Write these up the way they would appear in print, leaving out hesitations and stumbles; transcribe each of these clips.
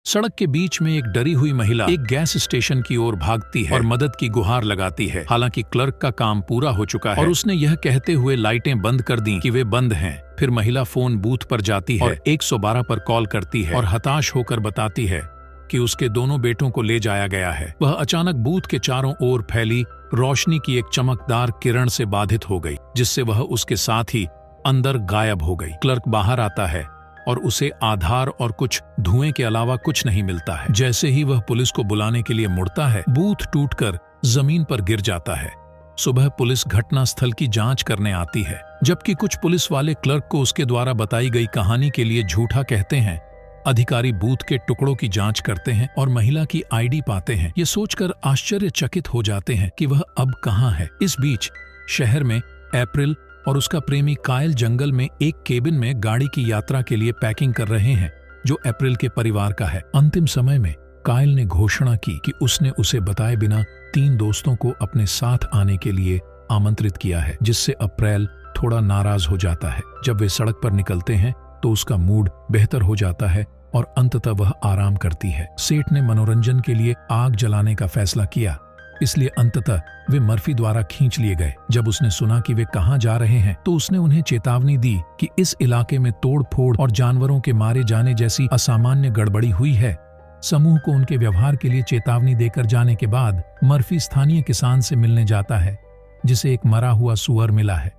सड़क के बीच में एक डरी हुई महिला एक गैस स्टेशन की ओर भागती है और मदद की गुहार लगाती है। हालांकि क्लर्क का काम पूरा हो चुका है और उसने यह कहते हुए लाइटें बंद कर दी कि वे बंद हैं। फिर महिला फोन बूथ पर जाती है और 112 पर कॉल करती है और हताश होकर बताती है कि उसके दोनों बेटों को ले जाया गया है। वह अचानक बूथ के चारों ओर फैली रोशनी की एक चमकदार किरण से बाधित हो गई, जिससे वह उसके साथ ही अंदर गायब हो गई। क्लर्क बाहर आता है और उसे आधार और कुछ धुएं के अलावा कुछ नहीं मिलता है। जैसे ही वह पुलिस को बुलाने के लिए मुड़ता है, बूथ टूटकर जमीन पर गिर जाता है। सुबह पुलिस घटनास्थल की जांच करने आती है, जबकि कुछ पुलिस वाले क्लर्क को उसके द्वारा बताई गई कहानी के लिए झूठा कहते हैं। अधिकारी बूथ के टुकड़ों की जांच करते हैं और महिला की आईडी पाते हैं। ये सोचकर आश्चर्यचकित हो जाते हैं कि वह अब कहां है। इस बीच शहर में अप्रैल और उसका प्रेमी कायल जंगल में एक केबिन में गाड़ी की यात्रा के लिए पैकिंग कर रहे हैं, जो अप्रैल के परिवार का है। अंतिम समय में कायल ने घोषणा की कि उसने उसे बताए बिना 3 दोस्तों को अपने साथ आने के लिए आमंत्रित किया है, जिससे अप्रैल थोड़ा नाराज हो जाता है। जब वे सड़क पर निकलते हैं तो उसका मूड बेहतर हो जाता है और अंततः वह आराम करती है। सेठ ने मनोरंजन के लिए आग जलाने का फैसला किया, इसलिए अंततः वे मर्फी द्वारा खींच लिए गए। जब उसने सुना कि वे कहां जा रहे हैं तो उसने उन्हें चेतावनी दी कि इस इलाके में तोड़-फोड़ और जानवरों के मारे जाने जैसी असामान्य गड़बड़ी हुई है। समूह को उनके व्यवहार के लिए चेतावनी देकर जाने के बाद मर्फी स्थानीय किसान से मिलने जाता है, जिसे एक मरा हुआ सूअर मिला है।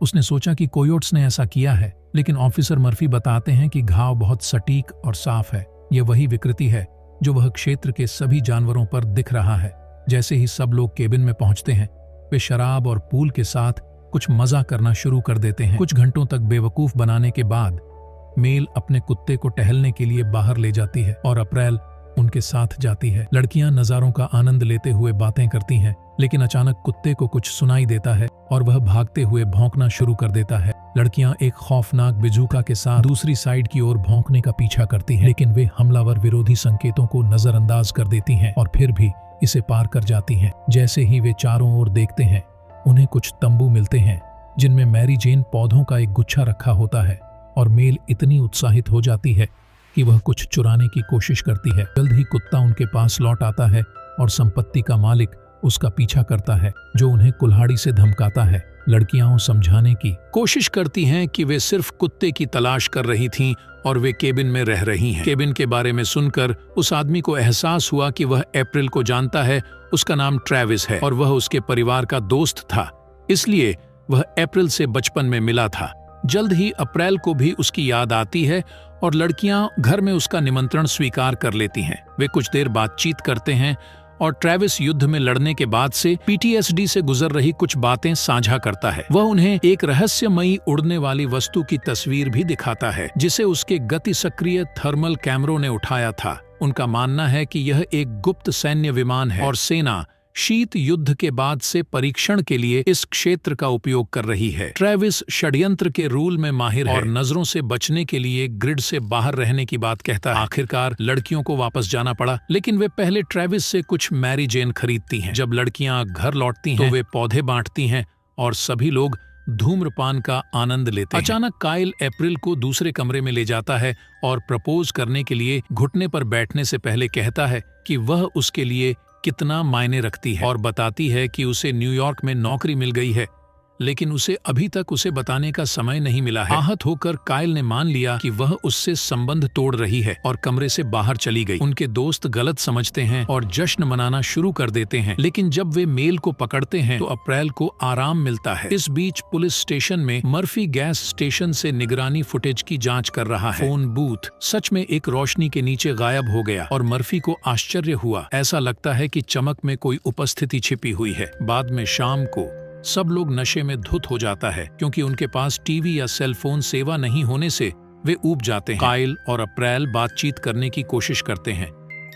उसने सोचा कि कोयोट्स ने ऐसा किया है, लेकिन ऑफिसर मर्फी बताते हैं कि घाव बहुत सटीक और साफ है। यह वही विकृति है जो वह क्षेत्र के सभी जानवरों पर दिख रहा है। जैसे ही सब लोग केबिन में पहुंचते हैं, वे शराब और पूल के साथ कुछ मजा करना शुरू कर देते हैं। कुछ घंटों तक बेवकूफ बनाने के बाद मेल अपने कुत्ते को टहलने के लिए बाहर ले जाती है और अप्रैल उनके साथ जाती है। लड़कियां नजारों का आनंद लेते हुए बातें करती हैं, लेकिन अचानक कुत्ते को कुछ सुनाई देता है और वह भागते हुए भौंकना शुरू कर देता है। लड़कियां एक खौफनाक बिजूका के साथ दूसरी साइड की ओर भौंकने का पीछा करती हैं, लेकिन वे हमलावर विरोधी संकेतों को नजरअंदाज कर देती हैं और फिर भी इसे पार कर जाती हैं। जैसे ही वे चारों ओर देखते हैं, उन्हें कुछ तंबू मिलते हैं जिनमें मैरी जेन पौधों का एक गुच्छा रखा होता है और मेल इतनी उत्साहित हो जाती है कि वह कुछ चुराने की कोशिश करती है। जल्द ही कुत्ता उनके पास लौट आता है और संपत्ति का मालिक उसका पीछा करता है, जो उन्हें कुल्हाड़ी से धमकाता है। लड़कियां समझाने की कोशिश करती हैं कि वे सिर्फ कुत्ते की तलाश कर रही थीं और वे केबिन में रह रही हैं। केबिन के बारे में सुनकर उस आदमी को एहसास हुआ कि वह अप्रैल को जानता है। उसका नाम ट्रेविस है और वह उसके परिवार का दोस्त था, इसलिए वह अप्रैल से बचपन में मिला था। जल्द ही अप्रैल को भी उसकी याद आती है और लड़कियां घर में उसका निमंत्रण स्वीकार कर लेती हैं। वे कुछ देर बातचीत करते हैं और ट्रेविस युद्ध में लड़ने के बाद से PTSD से गुजर रही कुछ बातें साझा करता है। वह उन्हें एक रहस्यमयी उड़ने वाली वस्तु की तस्वीर भी दिखाता है, जिसे उसके गति सक्रिय थर्मल कैमरों ने उठाया था। उनका मानना है कि यह एक गुप्त सैन्य विमान है और सेना शीत युद्ध के बाद से परीक्षण के लिए इस क्षेत्र का उपयोग कर रही है। ट्रेविस षड्यंत्र के रूल में माहिर है और नजरों से बचने के लिए ग्रिड से बाहर रहने की बात कहता है। आखिरकार लड़कियों को वापस जाना पड़ा, लेकिन वे पहले ट्रेविस से कुछ मैरी जेन खरीदती हैं। जब लड़कियां घर लौटती हैं तो वे पौधे बांटती हैं और सभी लोग धूम्रपान का आनंद लेते हैं। अचानक कायल अप्रैल को दूसरे कमरे में ले जाता है और प्रपोज करने के लिए घुटने पर बैठने से पहले कहता है कि वह उसके लिए कितना मायने रखती है और बताती है कि उसे न्यूयॉर्क में नौकरी मिल गई है, लेकिन उसे अभी तक उसे बताने का समय नहीं मिला है। आहत होकर कायल ने मान लिया कि वह उससे संबंध तोड़ रही है और कमरे से बाहर चली गई। उनके दोस्त गलत समझते हैं और जश्न मनाना शुरू कर देते हैं, लेकिन जब वे मेल को पकड़ते हैं तो अप्रैल को आराम मिलता है। इस बीच पुलिस स्टेशन में मर्फी गैस स्टेशन से निगरानी फुटेज की जांच कर रहा है। फोन बूथ सच में एक रोशनी के नीचे गायब हो गया और मर्फी को आश्चर्य हुआ। ऐसा लगता है कि चमक में कोई उपस्थिति छिपी हुई है। बाद में शाम को सब लोग नशे में धुत हो जाता है, क्योंकि उनके पास टीवी या सेल फोन सेवा नहीं होने से वे ऊब जाते हैं। कायल और अप्रैल बातचीत करने की कोशिश करते हैं,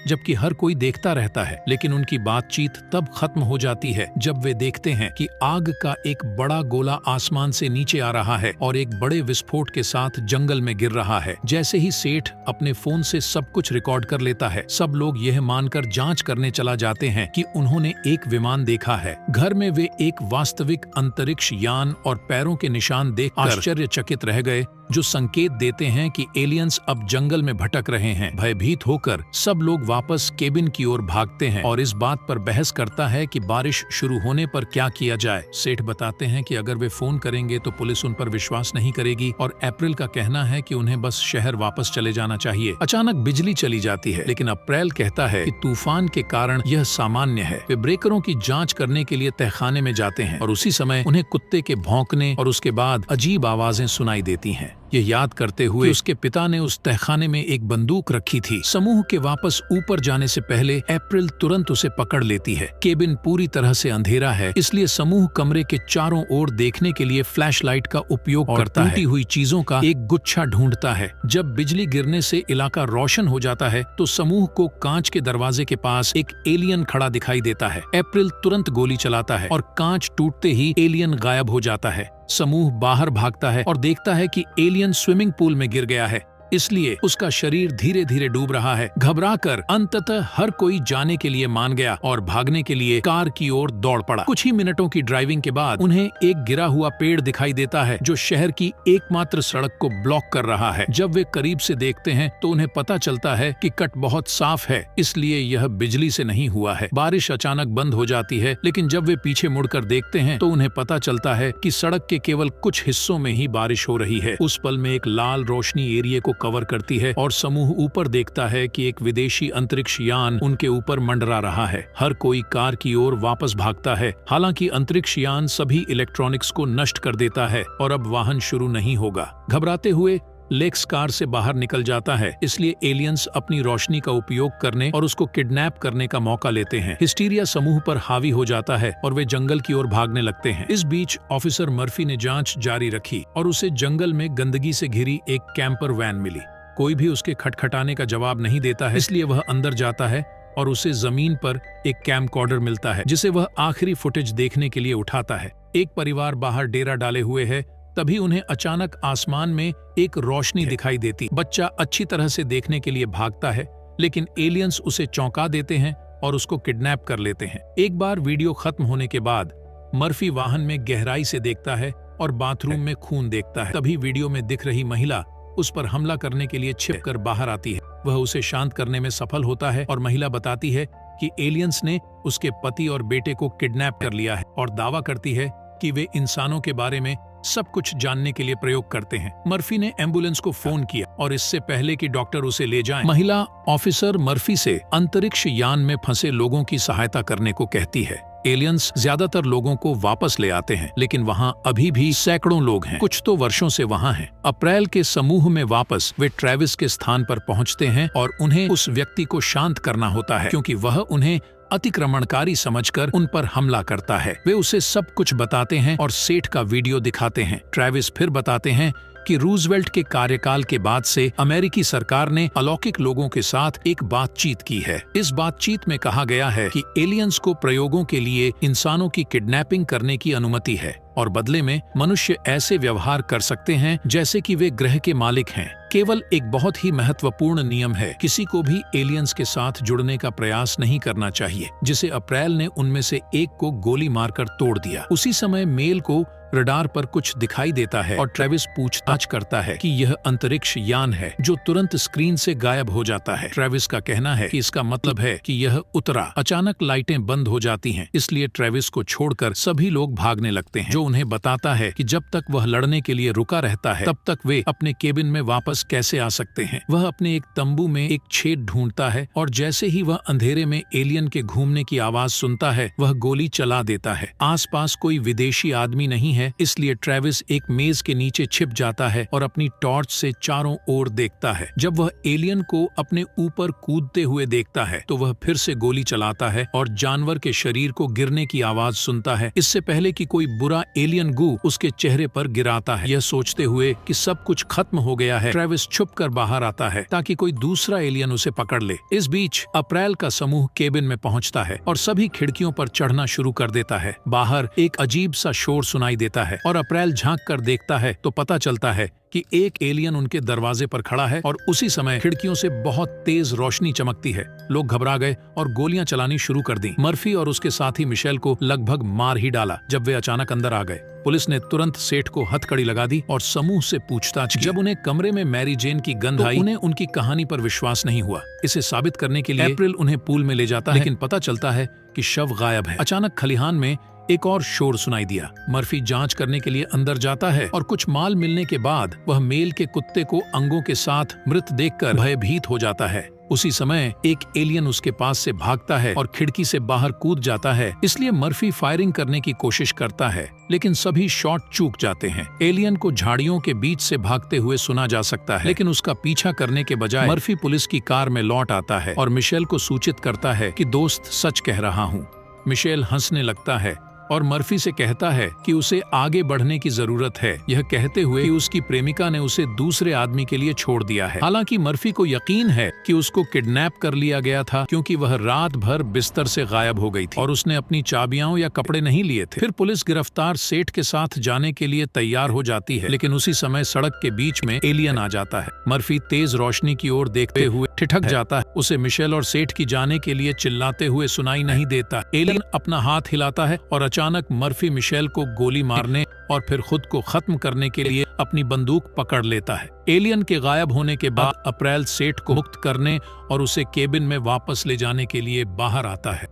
जबकि हर कोई देखता रहता है, लेकिन उनकी बातचीत तब खत्म हो जाती है जब वे देखते हैं कि आग का एक बड़ा गोला आसमान से नीचे आ रहा है और एक बड़े विस्फोट के साथ जंगल में गिर रहा है। जैसे ही सेठ अपने फोन से सब कुछ रिकॉर्ड कर लेता है, सब लोग यह मानकर जांच करने चला जाते हैं कि उन्होंने एक विमान देखा है। घर में वे एक वास्तविक अंतरिक्ष यान और पैरों के निशान देखकर आश्चर्यचकित रह गए। जो संकेत देते हैं कि एलियंस अब जंगल में भटक रहे हैं। भयभीत होकर सब लोग वापस केबिन की ओर भागते हैं और इस बात पर बहस करता है कि बारिश शुरू होने पर क्या किया जाए। सेठ बताते हैं कि अगर वे फोन करेंगे तो पुलिस उन पर विश्वास नहीं करेगी और अप्रैल का कहना है कि उन्हें बस शहर वापस चले जाना चाहिए। अचानक बिजली चली जाती है, लेकिन अप्रैल कहता है कि तूफान के कारण यह सामान्य है। वे ब्रेकरों की जांच करने के लिए तहखाने में जाते हैं और उसी समय उन्हें कुत्ते के भौंकने और उसके बाद अजीब आवाजें सुनाई देती हैं। ये याद करते हुए उसके पिता ने उस तहखाने में एक बंदूक रखी थी। समूह के वापस ऊपर जाने से पहले अप्रैल तुरंत उसे पकड़ लेती है। केबिन पूरी तरह से अंधेरा है, इसलिए समूह कमरे के चारों ओर देखने के लिए फ्लैशलाइट का उपयोग करता है। टूटी हुई चीजों का एक गुच्छा ढूंढता है। जब बिजली गिरने से इलाका रोशन हो जाता है तो समूह को कांच के दरवाजे के पास एक एलियन खड़ा दिखाई देता है। अप्रैल तुरंत गोली चलाता है और कांच टूटते ही एलियन गायब हो जाता है। समूह बाहर भागता है और देखता है कि एलियन स्विमिंग पूल में गिर गया है, इसलिए उसका शरीर धीरे धीरे डूब रहा है। घबराकर अंततः हर कोई जाने के लिए मान गया और भागने के लिए कार की ओर दौड़ पड़ा। कुछ ही मिनटों की ड्राइविंग के बाद उन्हें एक गिरा हुआ पेड़ दिखाई देता है जो शहर की एकमात्र सड़क को ब्लॉक कर रहा है। जब वे करीब से देखते हैं तो उन्हें पता चलता है कि कट बहुत साफ है, इसलिए यह बिजली से नहीं हुआ है। बारिश अचानक बंद हो जाती है, लेकिन जब वे पीछे मुड़कर देखते हैं तो उन्हें पता चलता है कि सड़क के केवल कुछ हिस्सों में ही बारिश हो रही है। उस पल में एक लाल रोशनी एरिया को कवर करती है और समूह ऊपर देखता है कि एक विदेशी अंतरिक्ष यान उनके ऊपर मंडरा रहा है। हर कोई कार की ओर वापस भागता है। हालांकि अंतरिक्ष यान सभी इलेक्ट्रॉनिक्स को नष्ट कर देता है और अब वाहन शुरू नहीं होगा। घबराते हुए लेक्स कार से बाहर निकल जाता है, इसलिए एलियंस अपनी रोशनी का उपयोग करने और उसको किडनैप करने का मौका लेते हैं। हिस्टीरिया समूह पर हावी हो जाता है और वे जंगल की ओर भागने लगते हैं। इस बीच ऑफिसर मर्फी ने जांच जारी रखी और उसे जंगल में गंदगी से घिरी एक कैंपर वैन मिली। कोई भी उसके खटखटाने का जवाब नहीं देता है, इसलिए वह अंदर जाता है और उसे जमीन पर एक कैमकॉर्डर मिलता है जिसे वह आखिरी फुटेज देखने के लिए उठाता है। एक परिवार बाहर डेरा डाले हुए है, तभी उन्हें अचानक आसमान में एक रोशनी दिखाई देती। बच्चा अच्छी तरह से देखने के लिए भागता है, लेकिन एलियंस उसे चौंका देते हैं और उसको किडनैप कर लेते हैं। एक बार वीडियो खत्म होने के बाद मर्फी वाहन में गहराई से देखता है और बाथरूम में खून देखता है। तभी वीडियो में दिख रही महिला उस पर हमला करने के लिए छिपकर बाहर आती है। वह उसे शांत करने में सफल होता है और महिला बताती है कि एलियंस ने उसके पति और बेटे को किडनैप कर लिया है और दावा करती है कि वे इंसानों के बारे में सब कुछ जानने के लिए प्रयोग करते हैं। मर्फी ने एम्बुलेंस को फोन किया और इससे पहले कि डॉक्टर उसे ले जाएं, महिला ऑफिसर मर्फी से अंतरिक्ष यान में फंसे लोगों की सहायता करने को कहती है। एलियंस ज्यादातर लोगों को वापस ले आते हैं, लेकिन वहाँ अभी भी सैकड़ों लोग हैं, कुछ तो वर्षों से वहाँ हैं। अप्रैल के समूह में वापस वे ट्रेविस के स्थान पर पहुँचते हैं और उन्हें उस व्यक्ति को शांत करना होता है क्योंकि वह उन्हें अतिक्रमणकारी समझकर उन पर हमला करता है। वे उसे सब कुछ बताते हैं और सेठ का वीडियो दिखाते हैं। ट्रेविस फिर बताते हैं कि रूजवेल्ट के कार्यकाल के बाद से अमेरिकी सरकार ने अलौकिक लोगों के साथ एक बातचीत की है। इस बातचीत में कहा गया है कि एलियंस को प्रयोगों के लिए इंसानों की किडनैपिंग करने की अनुमति है और बदले में मनुष्य ऐसे व्यवहार कर सकते हैं जैसे कि वे ग्रह के मालिक हैं। केवल एक बहुत ही महत्वपूर्ण नियम है, किसी को भी एलियंस के साथ जुड़ने का प्रयास नहीं करना चाहिए, जिसे अप्रैल ने उनमें से एक को गोली मारकर तोड़ दिया। उसी समय मेल को रडार पर कुछ दिखाई देता है और ट्रेविस पूछताछ करता है कि यह अंतरिक्ष यान है, जो तुरंत स्क्रीन से गायब हो जाता है। ट्रेविस का कहना है कि इसका मतलब है कि यह उतरा। अचानक लाइटें बंद हो जाती हैं, इसलिए ट्रेविस को छोड़कर सभी लोग भागने लगते हैं, जो उन्हें बताता है कि जब तक वह लड़ने के लिए रुका रहता है तब तक वे अपने केबिन में वापस कैसे आ सकते हैं। वह अपने एक तंबू में एक छेद ढूंढता है और जैसे ही वह अंधेरे में एलियन के घूमने की आवाज सुनता है, वह गोली चला देता है। आसपास कोई विदेशी आदमी नहीं है, इसलिए ट्रेविस एक मेज के नीचे छिप जाता है और अपनी टॉर्च से चारों ओर देखता है। जब वह एलियन को अपने ऊपर कूदते हुए देखता है तो वह फिर से गोली चलाता है और जानवर के शरीर को गिरने की आवाज सुनता है, इससे पहले कि कोई बुरा एलियन गू उसके चेहरे पर गिराता है। यह सोचते हुए कि सब कुछ खत्म हो गया है, ट्रेविस छुपकर बाहर आता है ताकि कोई दूसरा एलियन उसे पकड़ ले। इस बीच अप्रैल का समूह केबिन में पहुंचता है और सभी खिड़कियों पर चढ़ना शुरू कर देता है। बाहर एक अजीब सा शोर सुनाई देता है और अप्रैल झांक कर देखता है तो पता चलता है कि एक एलियन उनके दरवाजे पर खड़ा है और उसी समय खिड़कियों से बहुत तेज रोशनी चमकती है। लोग घबरा गए और गोलियां चलानी शुरू कर दी। मर्फी और उसके साथी मिशेल को लगभग मार ही डाला जब वे अचानक अंदर आ गए। पुलिस ने तुरंत सेठ को हथकड़ी लगा दी और समूह से पूछताछ की। जब उन्हें कमरे में मैरी जेन की गंध आई, उन्हें उनकी कहानी पर विश्वास नहीं हुआ। इसे साबित करने के लिए अप्रैल उन्हें पूल में ले जाता है, लेकिन पता चलता है कि शव गायब है। अचानक खलिहान में एक और शोर सुनाई दिया। मर्फी जांच करने के लिए अंदर जाता है और कुछ माल मिलने के बाद वह मेल के कुत्ते को अंगों के साथ मृत देखकर भयभीत हो जाता है। उसी समय एक एलियन उसके पास से भागता है और खिड़की से बाहर कूद जाता है। इसलिए मर्फी फायरिंग करने की कोशिश करता है, लेकिन सभी शॉट चूक जाते हैं। एलियन को झाड़ियों के बीच से भागते हुए सुना जा सकता है, लेकिन उसका पीछा करने के बजाय मर्फी पुलिस की कार में लौट आता है और मिशेल को सूचित करता है कि दोस्त सच कह रहा हूँ। मिशेल हंसने लगता है और मर्फी से कहता है कि उसे आगे बढ़ने की जरूरत है, यह कहते हुए कि उसकी प्रेमिका ने उसे दूसरे आदमी के लिए छोड़ दिया है। हालांकि मर्फी को यकीन है कि उसको किडनैप कर लिया गया था, क्योंकि वह रात भर बिस्तर से गायब हो गई थी और उसने अपनी चाबियां या कपड़े नहीं लिए थे। फिर पुलिस गिरफ्तार सेठ के साथ जाने के लिए तैयार हो जाती है, लेकिन उसी समय सड़क के बीच में एलियन आ जाता है। मर्फी तेज रोशनी की ओर देखते हुए ठिठक जाता है। उसे मिशेल और सेठ की जाने के लिए चिल्लाते हुए सुनाई नहीं देता। एलियन अपना हाथ हिलाता है और अचानक मर्फी मिशेल को गोली मारने और फिर खुद को खत्म करने के लिए अपनी बंदूक पकड़ लेता है। एलियन के गायब होने के बाद अप्रैल सेठ को मुक्त करने और उसे केबिन में वापस ले जाने के लिए बाहर आता है।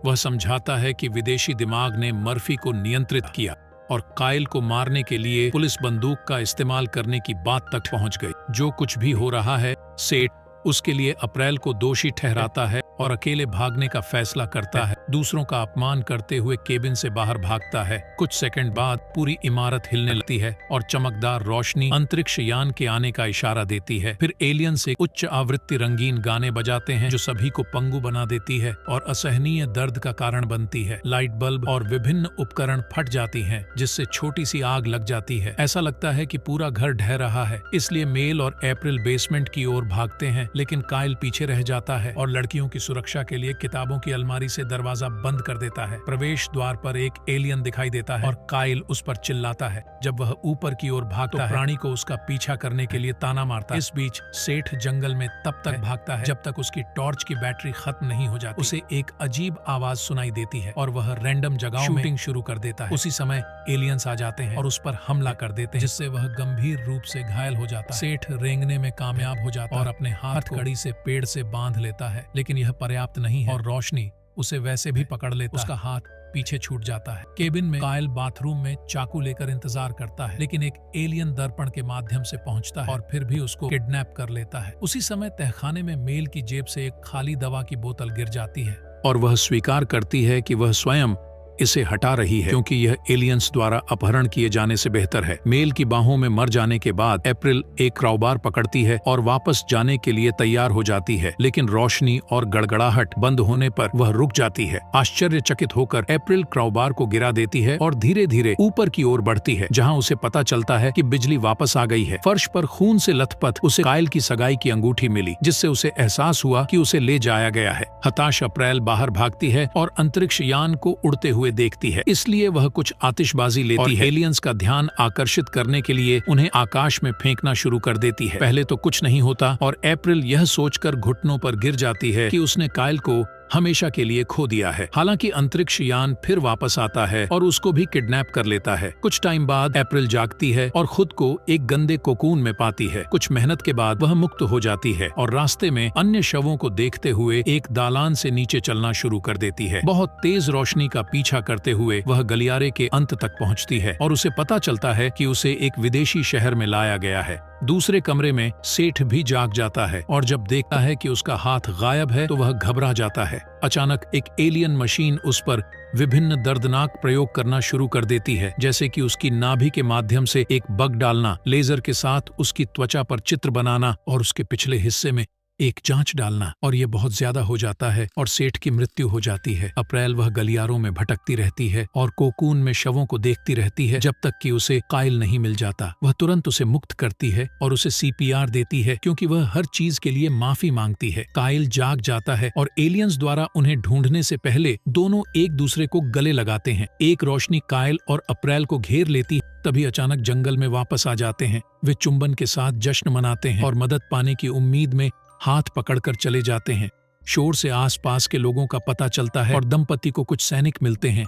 वह समझाता है कि विदेशी दिमाग ने मर्फी को नियंत्रित किया और काइल को मारने के लिए पुलिस बंदूक का इस्तेमाल करने की बात तक पहुंच गई। जो कुछ भी हो रहा है, सेठ उसके लिए अप्रैल को दोषी ठहराता है और अकेले भागने का फैसला करता है। दूसरों का अपमान करते हुए केबिन से बाहर भागता है। कुछ सेकंड बाद पूरी इमारत हिलने लगती है और चमकदार रोशनी अंतरिक्ष यान के आने का इशारा देती है। फिर एलियन से उच्च आवृत्ति रंगीन गाने बजाते हैं जो सभी को पंगु बना देती है और असहनीय दर्द का कारण बनती है। लाइट बल्ब और विभिन्न उपकरण फट जाती हैं, जिससे छोटी सी आग लग जाती है। ऐसा लगता है कि पूरा घर ढह रहा है। इसलिए मेल और अप्रैल बेसमेंट की ओर भागते हैं, लेकिन काइल पीछे रह जाता है और लड़कियों की सुरक्षा के लिए किताबों की अलमारी से दरवाजा बंद कर देता है। प्रवेश द्वार पर एक एलियन दिखाई देता है और काइल उस पर चिल्लाता है। जब वह ऊपर की ओर भागता है, प्राणी को उसका पीछा करने के लिए ताना मारता है। इस बीच सेठ जंगल में तब तक भागता है जब तक उसकी टॉर्च की बैटरी खत्म नहीं हो जाती। उसे एक अजीब आवाज सुनाई देती है और वह रैंडम जगहों में शूटिंग शुरू कर देता है। उसी समय एलियंस आ जाते हैं और उस पर हमला कर देते हैं, जिससे वह गंभीर रूप से घायल हो जाता है। सेठ रेंगने में कामयाब हो जाता है और अपने हाथ कड़ी से पेड़ से बांध लेता है, लेकिन यह पर्याप्त नहीं है और रोशनी उसे वैसे भी पकड़ लेता है। उसका हाथ पीछे छूट जाता है। केबिन में काइल बाथरूम में चाकू लेकर इंतजार करता है, लेकिन एक एलियन दर्पण के माध्यम से पहुंचता है और फिर भी उसको किडनैप कर लेता है। उसी समय तहखाने में मेल की जेब से एक खाली दवा की बोतल गिर जाती है और वह स्वीकार करती है कि वह स्वयं इसे हटा रही है, क्योंकि यह एलियंस द्वारा अपहरण किए जाने से बेहतर है। मेल की बाहों में मर जाने के बाद अप्रैल एक क्राउबार पकड़ती है और वापस जाने के लिए तैयार हो जाती है, लेकिन रोशनी और गड़गड़ाहट बंद होने पर वह रुक जाती है। आश्चर्यचकित होकर अप्रैल क्राउबार को गिरा देती है और धीरे धीरे ऊपर की ओर बढ़ती है, जहां उसे पता चलता है कि बिजली वापस आ गई है। फर्श पर खून से लथपथ उसे काइल की सगाई की अंगूठी मिली, जिससे उसे एहसास हुआ कि उसे ले जाया गया है। हताश अप्रैल बाहर भागती है और अंतरिक्ष यान को उड़ते हुए देखती है, इसलिए वह कुछ आतिशबाजी लेती है। एलियंस का ध्यान आकर्षित करने के लिए उन्हें आकाश में फेंकना शुरू कर देती है। पहले तो कुछ नहीं होता और अप्रैल यह सोचकर घुटनों पर गिर जाती है कि उसने काइल को हमेशा के लिए खो दिया है। हालांकि अंतरिक्ष यान फिर वापस आता है और उसको भी किडनैप कर लेता है। कुछ टाइम बाद अप्रैल जागती है और खुद को एक गंदे कोकून में पाती है। कुछ मेहनत के बाद वह मुक्त हो जाती है और रास्ते में अन्य शवों को देखते हुए एक दालान से नीचे चलना शुरू कर देती है। बहुत तेज रोशनी का पीछा करते हुए वह गलियारे के अंत तक पहुंचती है और उसे पता चलता है कि उसे एक विदेशी शहर में लाया गया है। दूसरे कमरे में सेठ भी जाग जाता है और जब देखता है कि उसका हाथ गायब है तो वह घबरा जाता है। अचानक एक एलियन मशीन उस पर विभिन्न दर्दनाक प्रयोग करना शुरू कर देती है, जैसे कि उसकी नाभि के माध्यम से एक बग डालना, लेजर के साथ उसकी त्वचा पर चित्र बनाना और उसके पिछले हिस्से में एक जांच डालना और ये बहुत ज्यादा हो जाता है और सेठ की मृत्यु हो जाती है। अप्रैल वह गलियारों में भटकती रहती है और कोकून में शवों को देखती रहती है जब तक कि उसे काइल नहीं मिल जाता। वह तुरंत उसे मुक्त करती है और उसे CPR देती है क्योंकि वह हर चीज के लिए माफी मांगती है। काइल जाग जाता है और एलियंस द्वारा उन्हें ढूंढने से पहले दोनों एक दूसरे को गले लगाते हैं। एक रोशनी काइल और अप्रैल को घेर लेती है, तभी अचानक जंगल में वापस आ जाते हैं। वे चुंबन के साथ जश्न मनाते हैं और मदद पाने की उम्मीद में हाथ पकड़कर चले जाते हैं। शोर से आसपास के लोगों का पता चलता है और दंपति को कुछ सैनिक मिलते हैं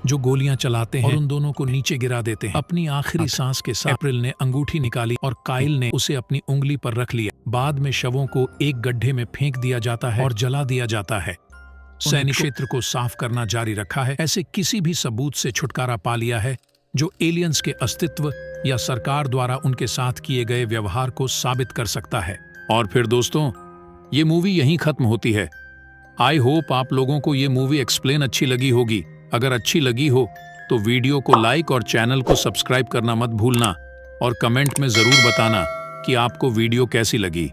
जो गोलियां चलाते हैं और उन दोनों को नीचे गिरा देते हैं। अपनी आखिरी सांस के साथ अप्रैल ने अंगूठी निकाली और काइल ने उसे अपनी उंगली पर रख लिया। बाद में शवों को एक गड्ढे में फेंक दिया जाता है और जला दिया जाता है। सैनिक क्षेत्र को साफ करना जारी रखा है। ऐसे किसी भी सबूत से छुटकारा पा लिया है जो एलियंस के अस्तित्व या सरकार द्वारा उनके साथ किए गए व्यवहार को साबित कर सकता है। और फिर दोस्तों, ये मूवी यहीं खत्म होती है। आई होप आप लोगों को ये मूवी एक्सप्लेन अच्छी लगी होगी। अगर अच्छी लगी हो तो वीडियो को लाइक और चैनल को सब्सक्राइब करना मत भूलना और कमेंट में जरूर बताना कि आपको वीडियो कैसी लगी।